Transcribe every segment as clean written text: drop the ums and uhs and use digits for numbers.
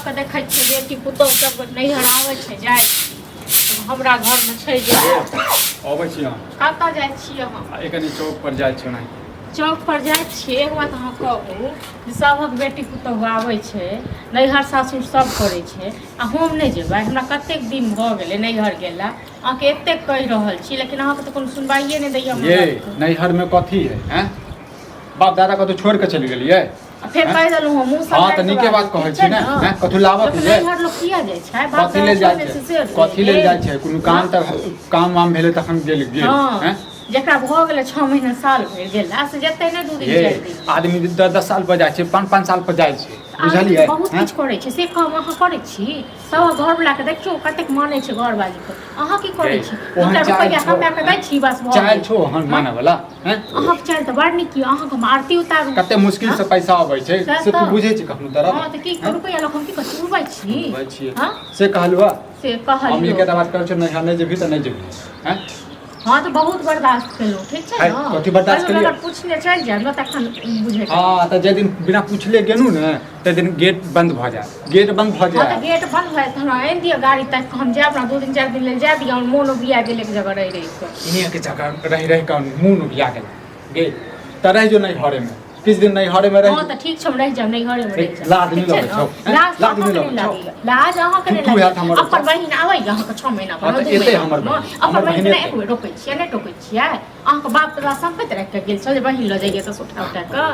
के देखै छियै बेटी पुतौह सब नैहर आबै छै जाइ हमरा घर में छै जे अबै छी हम कतऽ जाइ छियै हम एकनी चौक पर जाइ छी ओना चौक पर जाइ छियै एक बात अहाँ कहू जे सभक बेटी पुतौह आबै छै नैहर सासुर सब करै छै आ हम नहि जेबै हमरा कतेक दिन भऽ गेलै नैहर गेला अहाँके एतेक कहि रहल छी लेकिन अहाँके तऽ कोनो सुनवाइए नहि दैया ये नैहर में कथी है हैं बाप दादा को तो छोड़ के चली गेलियै फिर कह देलहुँ हम मुँह हाँ तऽ नीके बात कहै छी ने हैं कथु लाबक है नैहर लोग किया जाइ छै कथी ले जाइ छै कथी ले जाइ छै कोनो काम तऽ काम वाम भेलै तखन गेल हैं जकरा भऽ गेलै 6 महीना साल भरि गेला से जेतै नहि 2 दिन 4 दिन आदमी 10 साल पर जाइ छै 5 साल पर जाइ छै बुझलियै बहुत किछु करै छै से काम अहाँ करै छी सब घरवला के देखियौ कतेक मानै छै घरवाली के अहाँ की करै छी रुपैआ कमा के दै छी बस चाल छो हन माने वाला हैं अहाँ के चाल तऽ बड़ नीक यऽ अहाँ के आरती उतारू कते मुश्किल से पैसा अबै छै से तू बुझै छी कखनो तरह हां तऽ की रुपैआ लख हम की करै उबै छी हां से कहलवा से कहलियो हम ये के बात करै छी नहीं जेबी त नहीं जेबी हैं हाँ तो बहुत बर्दाश्त केलहुँ ठीक छै ना कथी बर्दाश्त केलियै अगर पूछने चलि जाए न तखन बुझे हां त जे दिन बिना पूछले गेलू ने ते दिन गेट बंद भ जाए गेट बंद भ जाए हां गेट बंद भए त हमरा आनि दिअ गाड़ी तक हम जायब ना 2 दिन 4 दिन ले जा दिअ और मोन बिया गेल एक जगह रहि इन्हीं के जगह रह के मोन बिया गेल गेल त रह जो नहीं घरे में किस दिन नहीं हरे में रह हां त ठीक छै हम रह जाब नहीं घरे में रह जाब लाज नहीं लगे छौ लाज नहीं लगे लाज अहाँ के नहीं लगे अपन बहिन आबै अहाँ के 6 महीना पर एते हमर अपन बहिन ने एक बेर रोकै छियै नहि टोकै छियै अहाँ के बाप तोरा संपत रख के गेल छ जे बहिन ल जाइए त उठा उठा के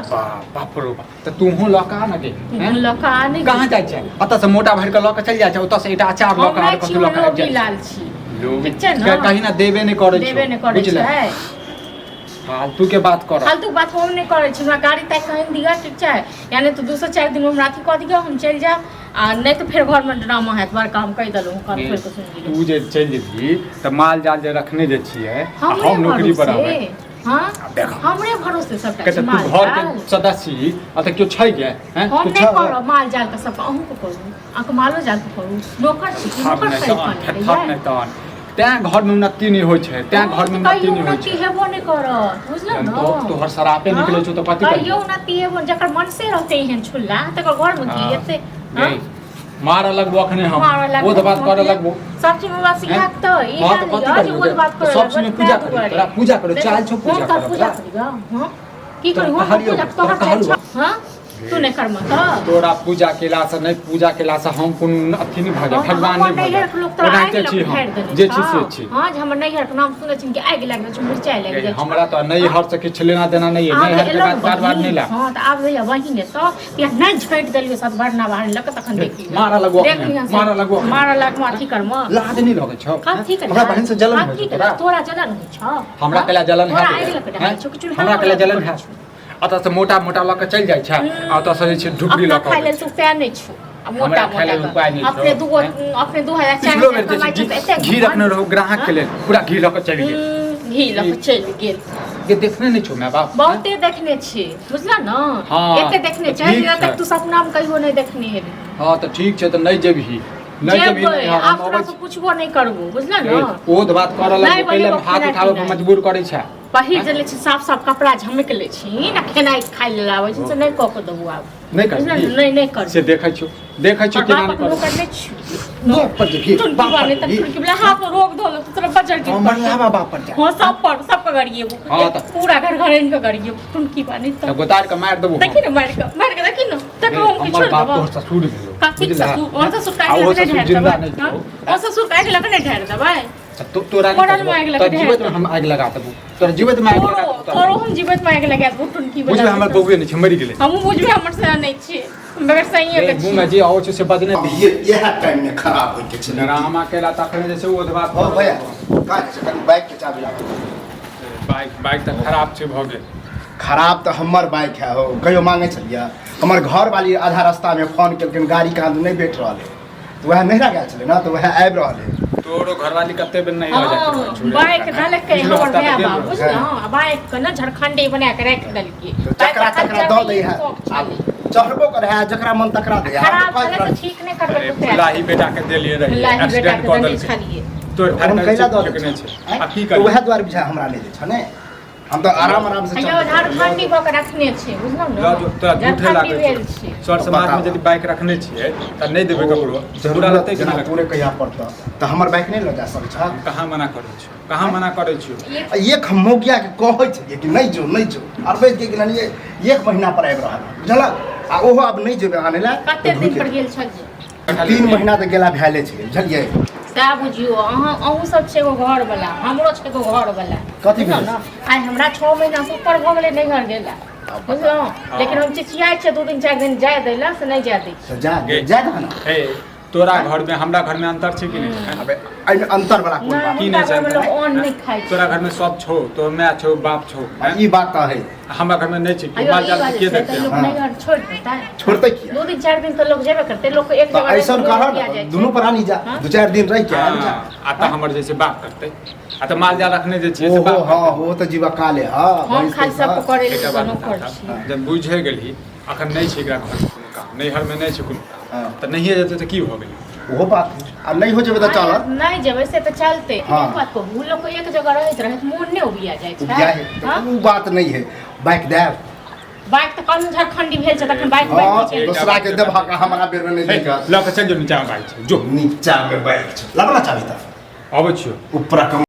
बाप रो बाप त तू हो लका न के लका नहीं कहां जाय छै अत से मोटा भर के लका चल जाय छै ओत से एकटा अचार लका और कथु लका जाय लाल छी लोग कहीं ना देबे नहीं करे छै फालतू के बात कर फालतू बात हम नहीं करे छी हमरा गाड़ी तक कहीं दिया ठीक छै यानी तो 2-4 दिन में रात कह दिया हम चल जा आ नहीं तो फिर घर में ड्रामा है बार काम कह दलू कर फिर कुछ सुन तू जे चल जेती त माल जाल जे रखने जे छिए हम नौकरी पर आवे हां हमरे भरोसे सब तू घर के सदस्य अत क्यों छै गे हैं हम नहीं करो माल जाल का सब अहू को करू आक मालो जाल को करू नौकर छी नौकर सही तन त्या घर में उन्नति नहीं होय छै त्या घर में उन्नति नहीं होय छै हेबो नहीं करत बुझल न तो हर सरापे निकले छ तो पति कहियो उन्नति हेबो जकर मन से रहते हैं छुल्ला तकर घर में की एते मार लगबो अखने हम वो तो बात कर लगबो सब चीज में बात सिखात तो ई आज वो बात कर सब चीज में पूजा कर तोरा पूजा करो चाल छो पूजा करेगा हां की करू हम पूजा तो हां तू नहीं कर मत तोरा पूजा केला से नहीं पूजा केला से हम कोन अथी नहीं भगे भगवान नहीं भगे ओनाते छी हम जे छी से छी हां जे हमर नैहर के नाम सुनै छी कि आगि लाग छै मिर्चाई लाग जाइ हमरा तो नैहर से किछ लेना देना नहीं है नैहर के बात बार बार नहीं ला हां त आब भैया वही ने तो या नहीं झपट देलियो सब भरना बाहर लक तखन देखी मारा लगो मारा लगो अथी कर म लाज नहीं लगे छ ठीक है हमरा बहन से जलन हो तोरा जलन हो छ हमरा केला जलन है हमरा केला जलन है अत से मोटा मोटा लक चल जाय छै आ त से जे छै ढुकरी लक खाइ लेल तू पैर नहीं छु मोटा मोटा अपने 2004 कमाई छै एते घी रखने रहो ग्राहक के लेल पूरा घी लक चल गेल घी लक चल गेल ये देखने नहीं छो मैं बाप बहुते देखने छी बुझला न एते देखने छै जे तक तू सपना में कहियो नहीं देखने हेबी हां त ठीक छै त नहीं जेबही नहीं जेबही हम हमरा से पूछबो नहीं करबो बुझला न ओ बात कर लग पहले हाथ उठावे पर मजबूर करे छै पहिर जे ले छी साफ साफ कपड़ा झमक ले छी ना खेनाई खाइ ले आबै छी से नहीं क के दबु आब नहीं कर नहीं कर से देखै छी केना नहीं कर कर नहीं छी नो पर देखी बाप ने त कि बला हाथ रोक धोल तो तेरा बजर के हमर लावा बाप पर हां सब के गरिए पूरा घर घर इनके गरिए टुनकी बानी त गोतार के मार देबो देखी न मार के देखी न तक हम की छोड़ बाप तोर ससुर भेलो काकी ससुर और ससुर काहे लगे ढेर दबा और ससुर काहे लगे ढेर दबा तोरा जीवित में हम आग लगा देबो तोरा जीवित में आग लगा तोरो हम जीवित में आग लगा देबो टुनकी बुझबे हमर बौवे नहीं छै मरि गेलै हम बुझबे हमर से नहीं छै मगर सही है मुंह में जे आउ छै से बदने ये टाइम में खराब होय के छै ड्रामा केला तखने जे छै ओ बात हो भैया का छै कनी बाइक के चाबी ला बाइक त खराब छै भ गेल खराब तो हमर बाइक है हो कहियो मांगे छलिया हमर घर वाली आधा रास्ता में फोन केलखिन गाड़ी कहाँ नहीं बैठ रहले तो वह नहिरा गया छले ना तो वह आबि रहले तोरो घरवाली कते दिन नहीं हो जाए बाइक डाल के हमर भैया बाबू हां बाइक के ना झरखंडी बना के रख देलकी जकरा तकरा दो दे है चढ़बो करे है जकरा मन तकरा दे है खराब चले तो ठीक नहीं करबे तो लाही बेटा के देलिए रही एक्सीडेंट कर देल तोर हम कैला दो छै आ की कर वह द्वार बिछा हमरा ले छै ने हम तो आराम से यो झारखंडी कऽ के रखने छै बुझलौ लो जो तोरा ने झूठे लागै छै सर समाज में यदि बाइक रखने छियै त नहीं देबे ककरो पूरा लगतै कि नहीं तोरे कहिया पड़ता त हमर बाइक नहीं लगा सकै छ कहाँ मना करै छी कहाँ मना करै छी एक हम मौगिया के कहै छै कि नहीं जो अरबैज के कि एक महीना पर आबि रहल बुझलक आ ओहो अब नहीं जेबे आने ला कते दिन पर गेल छ 3 महीना तक गेला भैले छै बुझलियै सएह बुझियो अहूँ सब छै एगो घर वाला हमरो छै एगो घर वाला कथी बुझलौ ने आइ हमरा 6 महीना से ऊपर भऽ गेलै नैहर गेला बुझलौ लेकिन हम चिचियाइ छै 2 दिन 4 दिन जाय दैला से नहीं जाय दै तो जा ना हे तोरा घर में हमरा घर में अंतर छै कि नहीं अबे एमे अंतर वाला कोन बात की नहीं छै लोग ऑन नहीं खाइ छै तोरा घर में सब छौ तो मैं छौ बाप छौ ई बात त है हमरा घर में नहीं छै अयो माल ई जाल बात के छै देखते त लोग हैं नैहर छोड़ देता है छोड़ते किया 2 दिन 4 दिन तो लोग जेबे करते लोग को एक तो जगह ऐसा कहा दोनों प्राणी जा 2-4 दिन रह के आबि जा आ त हमर जैसे बाप करते आ त माल जाल रखने जे छियै से ओहो बाप हां वो तो जीवा काले हां हम खाली सब करे एकटा ले बात नौकर बता, छी जब बुझे गेली अखन नहीं छै एकरा घर में कोनो काम नैहर में नहीं छै कोनो काम हाँ। त नहिए जेतै त की भ गेलै वो बात है। अब नहीं हो जेबे तो चल नहीं जेबे से तो चलते हाँ। एक बात को उ लोग को एक जगह रहत रहत मोन ने उबिया जाय छै उपजा है हां वो बात नहीं है बाइक दे बाइक तो कौन झारखंडी भेल छै तखन बाइक हां बाइक छै दूसरा के देबा का हमारा बेर में नहीं देगा ल के चल जो नीचा में बाइक छै जो नीचा में बाइक लबला चाबी था अबै छियो ऊपर